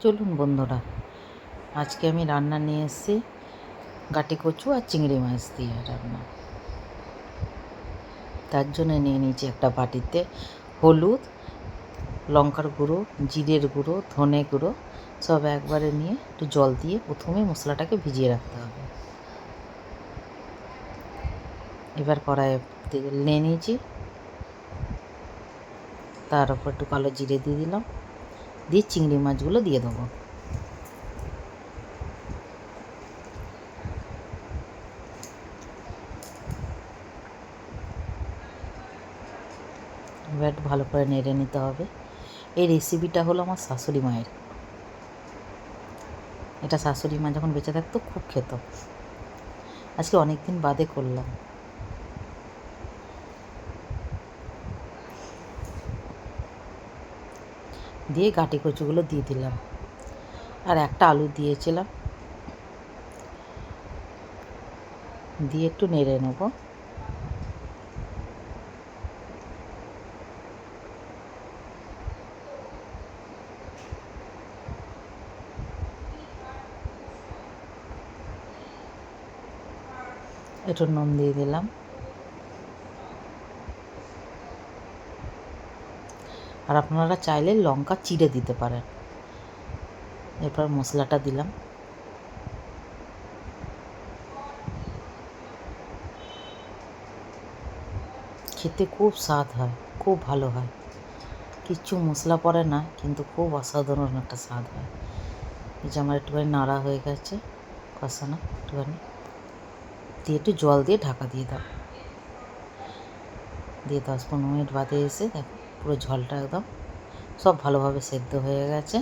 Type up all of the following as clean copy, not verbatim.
চলুন বন্ধুরা, আজকে আমি রান্না নিয়ে এসেছি গাটি কচু আর চিংড়ি মাছ দিয়ে রান্না। তার জন্য নিয়ে নিয়েছি একটা বাটিতে হলুদ, লঙ্কার গুঁড়ো, জিরের গুঁড়ো, ধনে গুঁড়ো সব একবারে নিয়ে একটু জল দিয়ে প্রথমে মশলাটাকে ভিজিয়ে রাখতে হবে। এবার কড়াইয়ে তেল নিয়ে নিয়েছি, তার উপর একটু কালো জিরে দিয়ে দিলাম, দিয়ে চিংড়ি মাছগুলো দিয়ে দেবো। এবার একটু ভালো করে নেড়ে নিতে হবে। এই রেসিপিটা হলো আমার শাশুড়ি মায়ের। এটা শাশুড়ি মা যখন বেঁচে থাকতো খুব খেত। আজকে অনেক দিন বাদে করলাম। দিয়ে গাটি কচুগুলো দিয়ে দিলাম, আর একটা আলু দিয়েছিলাম, দিয়ে একটু নেড়ে নেব। একটু নুন দিয়ে দিলাম, আর আপনারা চাইলে লঙ্কা চিড়ে দিতে পারেন। এরপর মশলাটা দিলাম, খেতে খুব স্বাদ হয়, খুব ভালো হয়। কিচ্ছু মশলা পড়ে না, কিন্তু খুব অসাধারণ একটা স্বাদ হয়। এই যে আমার একটুখানি নাড়া হয়ে গেছে, কষানো একটুখানি দিয়ে একটু জল দিয়ে ঢাকা দিয়ে দাও। দিয়ে 10-15 মিনিট বাদে এসে দেখো পুরো ঝোলটা একদম সব ভালোভাবে সেদ্ধ হয়ে গেছে।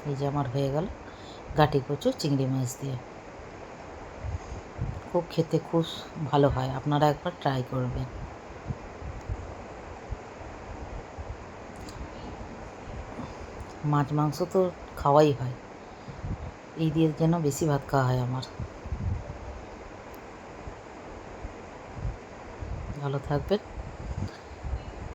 এই যে আমার হয়ে গেল গাটি কচু চিংড়ি মাছ দিয়ে। খুব খেতে খুব ভালো হয়, আপনারা একবার ট্রাই করবেন। মাছ মাংস তো খাওয়াই হয়, এই দিয়ে যেন বেশি ভাত খাওয়া হয় আমার। ভালো থাকবেন।